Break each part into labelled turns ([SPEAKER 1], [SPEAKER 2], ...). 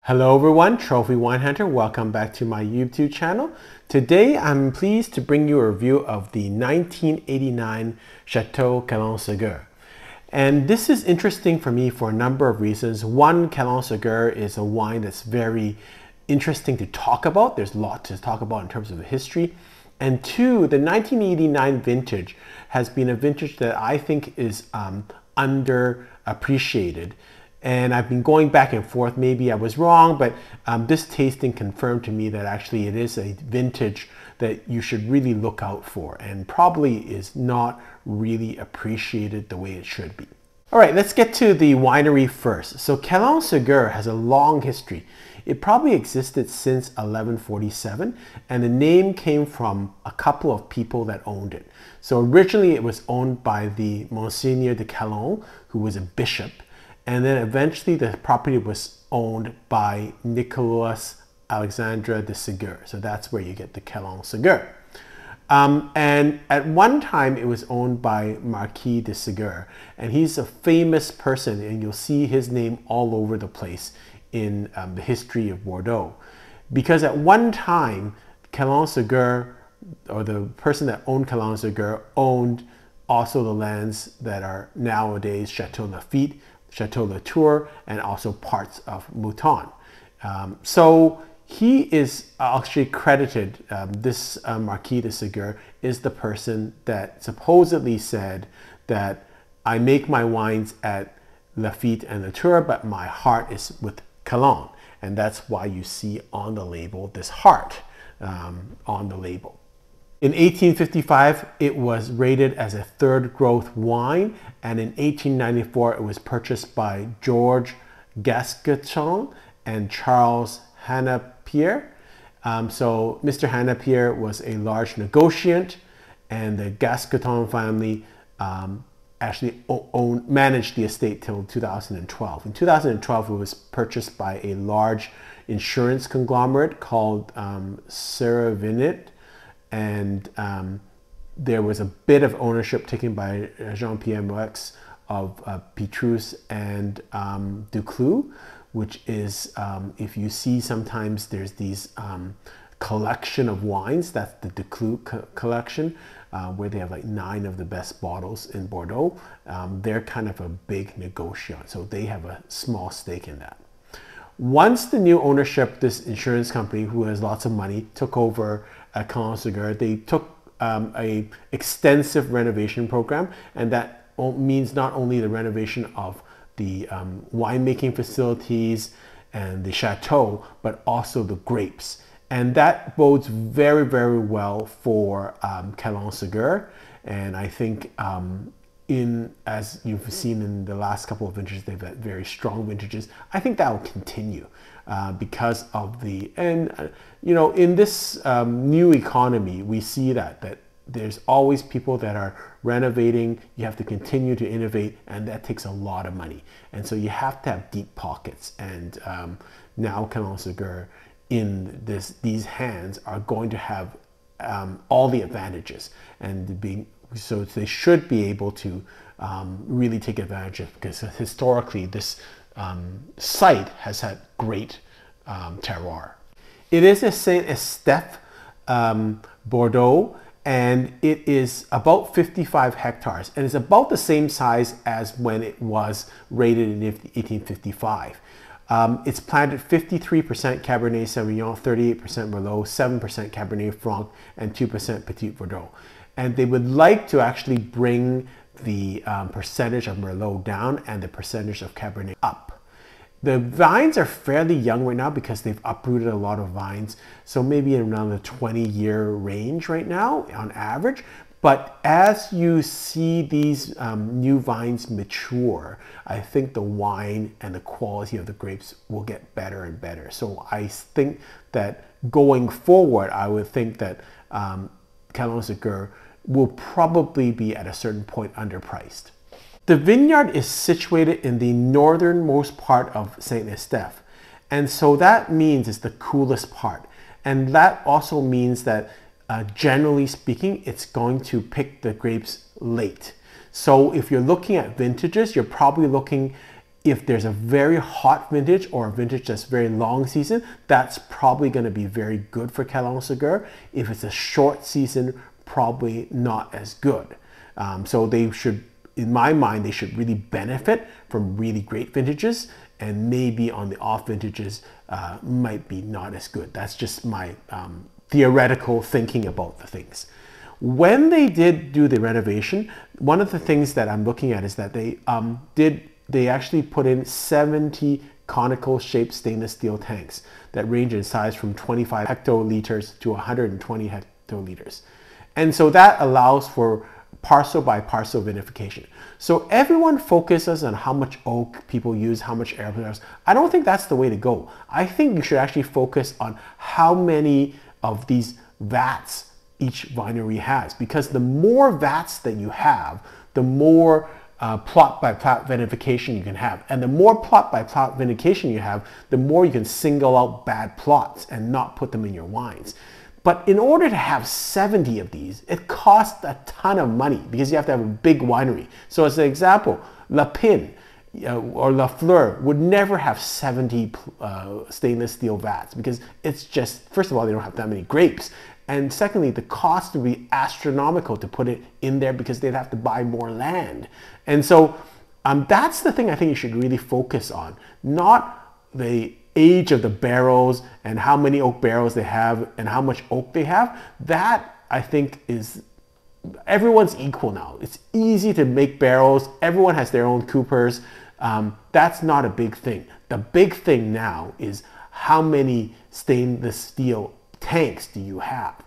[SPEAKER 1] Hello everyone, Trophy Wine Hunter. Welcome back to my YouTube channel. Today I'm pleased to bring you a review of the 1989 Chateau Calon Segur. And this is interesting for me for a number of reasons. One, Calon Segur is a wine that's very interesting to talk about. There's a lot to talk about in terms of the history. And two, the 1989 vintage has been a vintage that I think is underappreciated. And I've been going back and forth. Maybe I was wrong, but this tasting confirmed to me that actually it is a vintage that you should really look out for and probably is not really appreciated the way it should be. All right, let's get to the winery first. So Calon Segur has a long history. It probably existed since 1147, and the name came from a couple of people that owned it. So originally it was owned by the Monseigneur de Calon, who was a bishop. And then eventually the property was owned by Nicolas Alexandre de Segur. So that's where you get the Calon Segur. And at one time it was owned by Marquis de Segur. And he's a famous person, and you'll see his name all over the place in the history of Bordeaux. Because at one time, Calon Segur, or the person that owned Calon Segur, owned also the lands that are nowadays Chateau Lafite, Chateau Latour, and also parts of Mouton. So he is actually credited, this Marquis de Segur is the person that supposedly said that I make my wines at Lafite and Latour, but my heart is with Calon. And that's why you see on the label this heart on the label. In 1855, it was rated as a third growth wine, and in 1894, it was purchased by George Gasqueton and Charles Hanappier. So Mr. Hanappier was a large negociant, and the Gasqueton family actually managed the estate till 2012. In 2012, it was purchased by a large insurance conglomerate called Suravenir. And there was a bit of ownership taken by Jean-Pierre Moueix of Petrus and Duclot, which is, if you see sometimes there's these collection of wines, that's the Duclot collection, where they have like 9 of the best bottles in Bordeaux. They're kind of a big negociant, so they have a small stake in that. Once the new ownership, this insurance company who has lots of money, took over Calon Segur, they took a extensive renovation program, and that means not only the renovation of the winemaking facilities and the chateau, but also the grapes. And that bodes very, very well for Calon Segur. And I think as you've seen in the last couple of vintages, they've had very strong vintages. I think that will continue because of in this new economy, we see that there's always people that are renovating. You have to continue to innovate, and that takes a lot of money. And so you have to have deep pockets. And now Calon Segur in these hands are going to have all the advantages, and so they should be able to really take advantage of, because historically this site has had great terroir. It is a Saint Estephe Bordeaux, and it is about 55 hectares, and it's about the same size as when it was rated in 1855. It's planted 53% Cabernet Sauvignon, 38% Merlot, 7% Cabernet Franc, and 2% Petit Verdot. And they would like to actually bring the percentage of Merlot down and the percentage of Cabernet up. The vines are fairly young right now because they've uprooted a lot of vines. So maybe around the 20-year range right now on average. But as you see these new vines mature, I think the wine and the quality of the grapes will get better and better. So I think that going forward, I would think that Calon Segur will probably be at a certain point underpriced. The vineyard is situated in the northernmost part of Saint Estephe, and so that means it's the coolest part. And that also means that generally speaking, it's going to pick the grapes late. So if you're looking at vintages, you're probably looking If there's a very hot vintage or a vintage that's very long season, that's probably going to be very good for Calon Segur. If it's a short season, probably not as good. So they should, in my mind, they should really benefit from really great vintages, and maybe on the off vintages might be not as good. That's just my theoretical thinking about the things. When they did do the renovation, one of the things that I'm looking at is that they actually put in 70 conical shaped stainless steel tanks that range in size from 25 hectoliters to 120 hectoliters. And so that allows for parcel by parcel vinification. So everyone focuses on how much oak people use, how much air pressure. I don't think that's the way to go. I think you should actually focus on how many of these vats each winery has, because the more vats that you have, the more plot by plot vinification you can have. And the more plot by plot vinification you have, the more you can single out bad plots and not put them in your wines. But in order to have 70 of these, it costs a ton of money because you have to have a big winery. So as an example, La Pin or La Fleur would never have 70 stainless steel vats because it's just, first of all, they don't have that many grapes. And secondly, the cost would be astronomical to put it in there because they'd have to buy more land. And so that's the thing I think you should really focus on, not the age of the barrels and how many oak barrels they have and how much oak they have. That I think is, everyone's equal now. It's easy to make barrels. Everyone has their own coopers. That's not a big thing. The big thing now is how many stainless steel tanks do you have?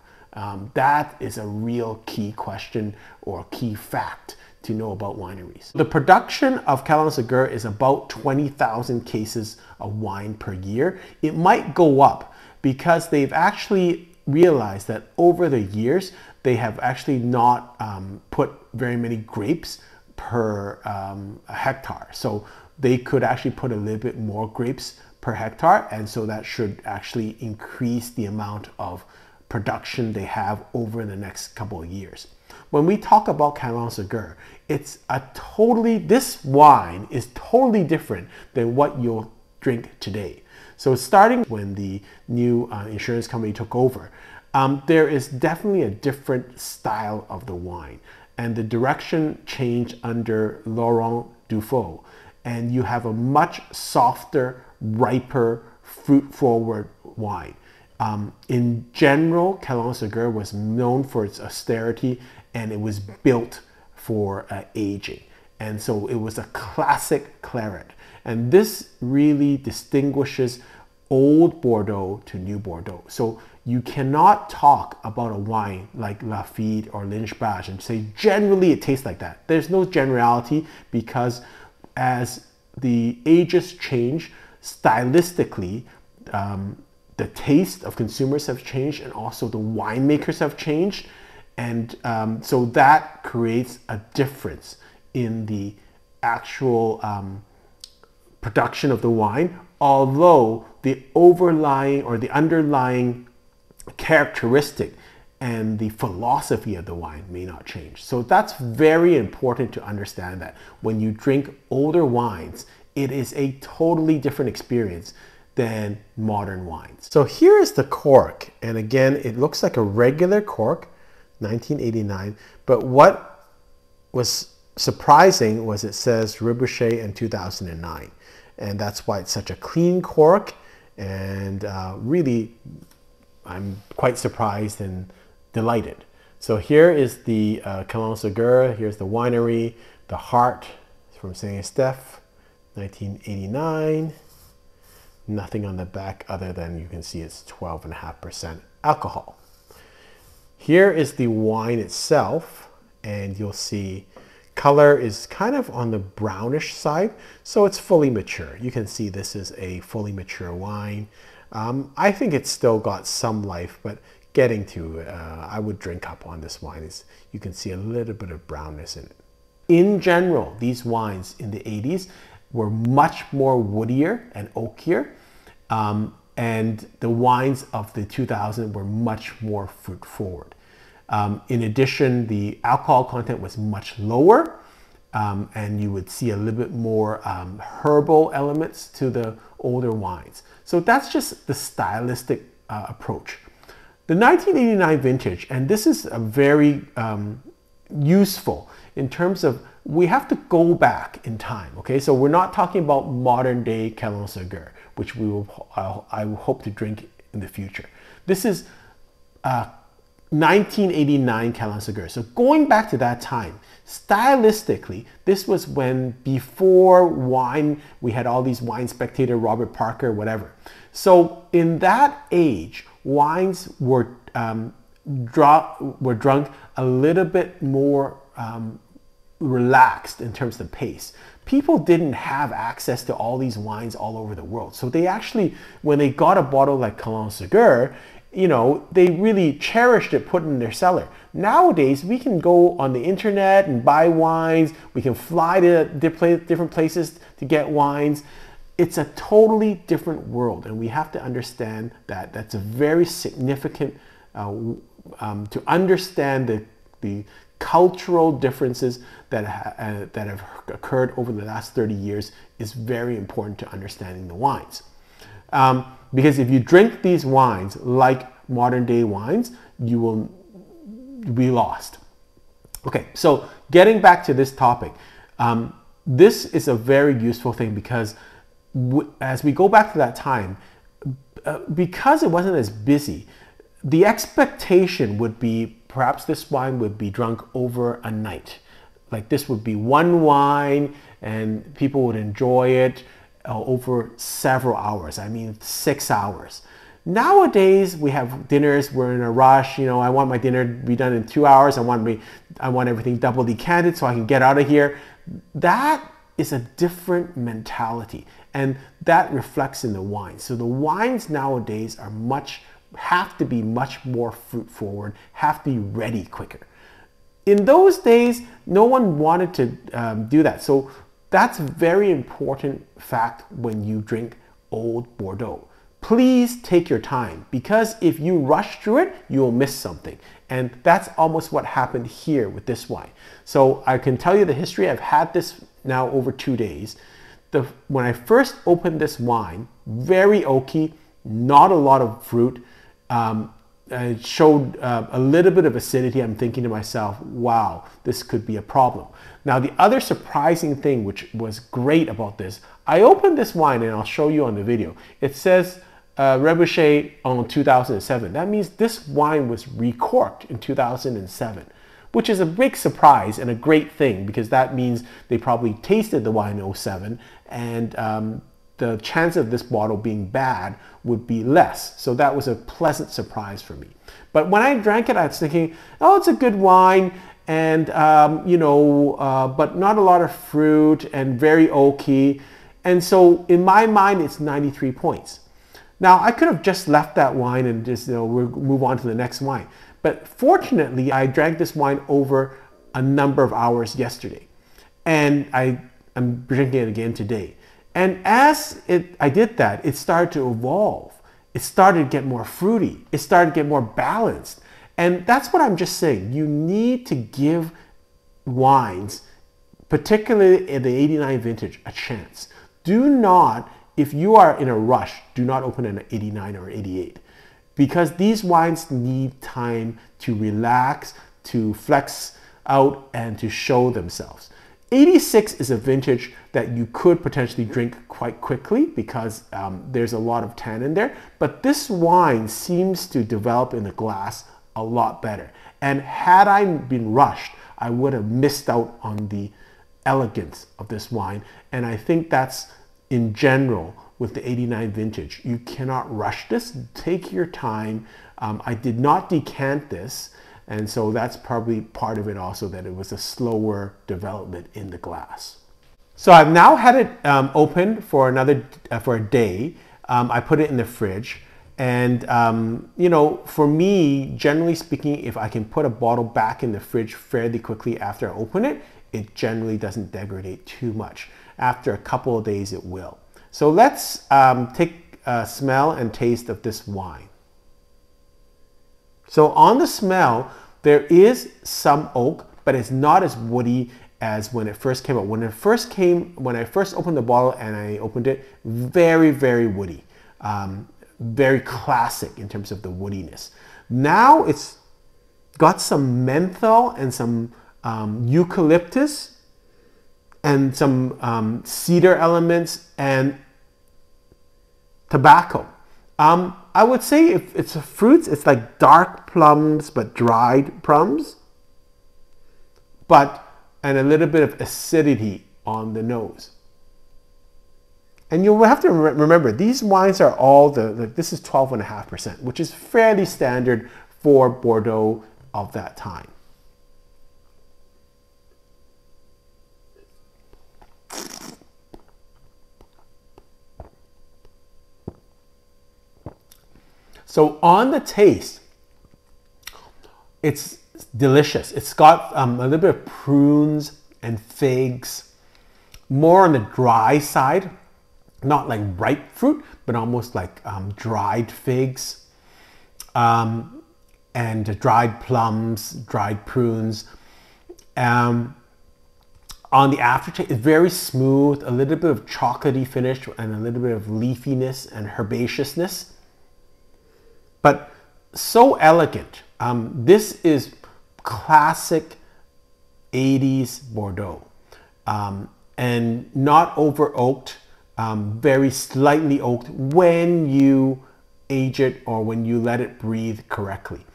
[SPEAKER 1] That is a real key question or key fact to know about wineries. The production of Calon Segur is about 20,000 cases of wine per year. It might go up because they've actually realized that over the years, they have actually not put very many grapes per hectare. So they could actually put a little bit more grapes per hectare, and so that should actually increase the amount of production they have over the next couple of years. When we talk about Calon Segur, it's this wine is totally different than what you'll drink today. So starting when the new insurance company took over, there is definitely a different style of the wine, and the direction changed under Laurent Duclot, and you have a much softer, riper, fruit-forward wine. In general, Calon Segur was known for its austerity, and it was built for aging. And so it was a classic claret. And this really distinguishes old Bordeaux to new Bordeaux. So you cannot talk about a wine like Lafite or Lynch-Bages and say generally it tastes like that. There's no generality because as the ages change, stylistically, the taste of consumers have changed and also the winemakers have changed. And so that creates a difference in the actual production of the wine, although the overlying or the underlying characteristic and the philosophy of the wine may not change. So that's very important to understand, that when you drink older wines, it is a totally different experience than modern wines. So here is the cork. And again, it looks like a regular cork, 1989. But what was surprising was it says Rebouché in 2009. And that's why it's such a clean cork. And really, I'm quite surprised and delighted. So here is the Calon Segur. Here's the winery, the heart from Saint Estephe, 1989. Nothing on the back other than you can see it's 12.5% alcohol. Here is the wine itself, and you'll see color is kind of on the brownish side, so it's fully mature. You can see this is a fully mature wine. I think it's still got some life, but getting to, I would drink up on this wine. You can see a little bit of brownness in it. In general, these wines in the 80s were much more woodier and oakier, and the wines of the 2000s were much more fruit forward. In addition, the alcohol content was much lower, and you would see a little bit more herbal elements to the older wines. So that's just the stylistic approach. The 1989 vintage, and this is a very useful in terms of we have to go back in time. Okay, so we're not talking about modern day Calon Segur, which I will hope to drink in the future. This is 1989 Calon Segur. So going back to that time, stylistically, this was when before wine, we had all these Wine Spectator, Robert Parker, whatever. So in that age, wines were drunk a little bit more relaxed in terms of the pace. People didn't have access to all these wines all over the world. So they actually, when they got a bottle like Calon Segur, you know, they really cherished it, put it in their cellar. Nowadays, we can go on the internet and buy wines. We can fly to different places to get wines. It's a totally different world, and we have to understand that. That's a very significant to understand the cultural differences that have occurred over the last 30 years is very important to understanding the wines. Because if you drink these wines like modern day wines, you will be lost. Okay, so getting back to this topic, this is a very useful thing because as we go back to that time, because it wasn't as busy, the expectation would be perhaps this wine would be drunk over a night. Like this would be one wine and people would enjoy it over several hours. I mean, 6 hours. Nowadays, we have dinners, we're in a rush. You know, I want my dinner to be done in 2 hours. I want everything double decanted so I can get out of here. That is a different mentality, and that reflects in the wine. So the wines nowadays are have to be much more fruit forward, have to be ready quicker. In those days, no one wanted to do that. So that's a very important fact when you drink old Bordeaux. Please take your time, because if you rush through it, you'll miss something. And that's almost what happened here with this wine. So I can tell you the history. I've had this now over 2 days. When I first opened this wine, very oaky, not a lot of fruit. It showed a little bit of acidity. I'm thinking to myself, wow, this could be a problem. Now, the other surprising thing, which was great about this, I opened this wine and I'll show you on the video. It says Rebouché en 2007. That means this wine was recorked in 2007, which is a big surprise and a great thing, because that means they probably tasted the wine in 2007 and the chance of this bottle being bad would be less. So that was a pleasant surprise for me. But when I drank it, I was thinking, oh, it's a good wine, and but not a lot of fruit and very oaky. And so in my mind, it's 93 points. Now, I could have just left that wine and just we'll move on to the next wine. But fortunately, I drank this wine over a number of hours yesterday, and I'm drinking it again today. And as I did that, it started to evolve. It started to get more fruity. It started to get more balanced. And that's what I'm just saying. You need to give wines, particularly in the 89 vintage, a chance. Do not, if you are in a rush, do not open an 89 or 88. Because these wines need time to relax, to flex out, and to show themselves. 86 is a vintage that you could potentially drink quite quickly because there's a lot of tannin there. But this wine seems to develop in the glass a lot better. And had I been rushed, I would have missed out on the elegance of this wine. And I think that's in general with the 89 vintage. You cannot rush this. Take your time. I did not decant this. And so that's probably part of it also, that it was a slower development in the glass. So I've now had it open for a day. I put it in the fridge, and for me, generally speaking, if I can put a bottle back in the fridge fairly quickly after I open it, it generally doesn't degrade too much. After a couple of days, it will. So let's take a smell and taste of this wine. So on the smell, there is some oak, but it's not as woody as when it first came out. When I first opened the bottle and I opened it, very, very woody. Very classic in terms of the woodiness. Now it's got some menthol and some eucalyptus and some cedar elements and tobacco. I would say if it's fruits, it's like dark plums, but dried plums, and a little bit of acidity on the nose. And you'll have to remember, these wines are all this is 12.5%, which is fairly standard for Bordeaux of that time. So on the taste, it's delicious. It's got a little bit of prunes and figs, more on the dry side, not like ripe fruit, but almost like dried figs, and dried plums, dried prunes. On the aftertaste, it's very smooth, a little bit of chocolatey finish and a little bit of leafiness and herbaceousness, but so elegant. This is classic 80s Bordeaux, and not over oaked, very slightly oaked when you age it or when you let it breathe correctly.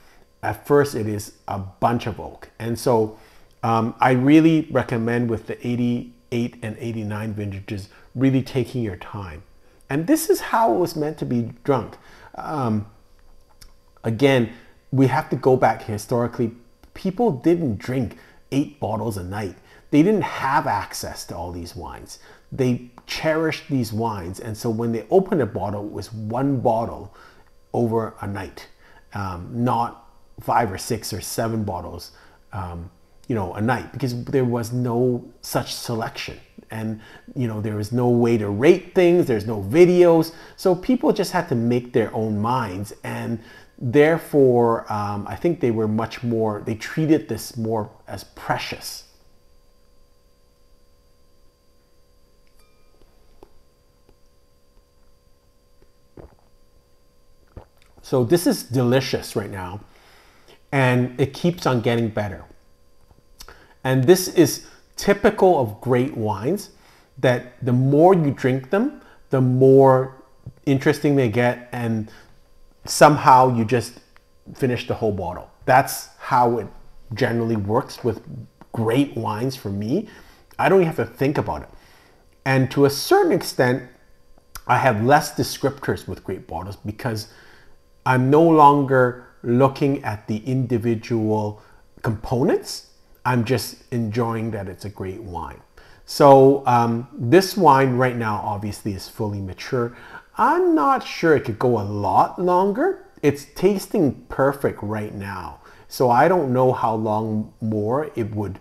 [SPEAKER 1] At first it is a bunch of oak, and so I really recommend with the 88 and 89 vintages really taking your time. And this is how it was meant to be drunk. Again, we have to go back historically. People didn't drink 8 bottles a night. They didn't have access to all these wines. They cherished these wines, and so when they opened a bottle, it was 1 bottle over a night, not 5 or 6 or 7 bottles, a night, because there was no such selection, and there was no way to rate things. There's no videos, so people just had to make their own minds, and therefore, I think they were much more. They treated this more as precious. So this is delicious right now, and it keeps on getting better. And this is typical of great wines, that the more you drink them, the more interesting they get, and somehow you just finish the whole bottle. That's how it generally works with great wines for me. I don't even have to think about it. And to a certain extent, I have less descriptors with great bottles because I'm no longer looking at the individual components. I'm just enjoying that it's a great wine. So this wine right now obviously is fully mature. I'm not sure it could go a lot longer. It's tasting perfect right now. So I don't know how long more it would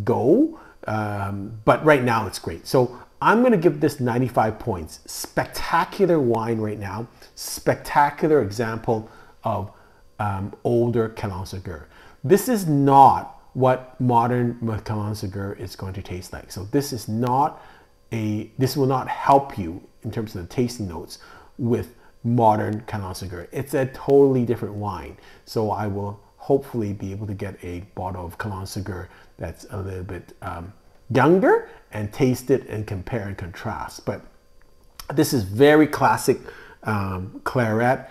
[SPEAKER 1] go, but right now it's great. So I'm gonna give this 95 points. Spectacular wine right now. Spectacular example of older Calon Segur. This is not what modern Calon Segur is going to taste like. So this is not this will not help you in terms of the tasting notes with modern Calon Segur. It's a totally different wine. So I will hopefully be able to get a bottle of Calon Segur that's a little bit younger and taste it and compare and contrast. But this is very classic claret.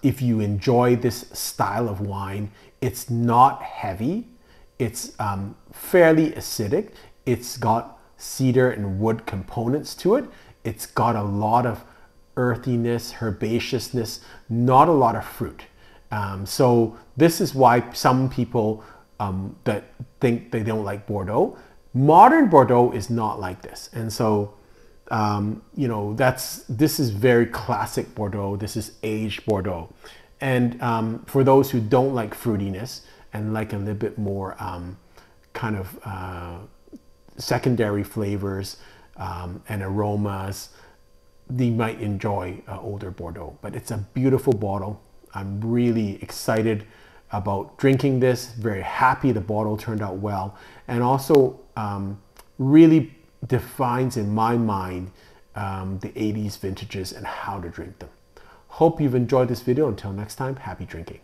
[SPEAKER 1] If you enjoy this style of wine, it's not heavy. It's fairly acidic. It's got cedar and wood components to it. It's got a lot of earthiness, herbaceousness, not a lot of fruit. So this is why some people that think they don't like Bordeaux. Modern Bordeaux is not like this. And so, this is very classic Bordeaux. This is aged Bordeaux. And for those who don't like fruitiness and like a little bit more kind of secondary flavors and aromas, they might enjoy older Bordeaux. But it's a beautiful bottle. I'm really excited about drinking this. Very happy the bottle turned out well, and also really defines in my mind the 80s vintages and how to drink them. Hope you've enjoyed this video. Until next time, happy drinking.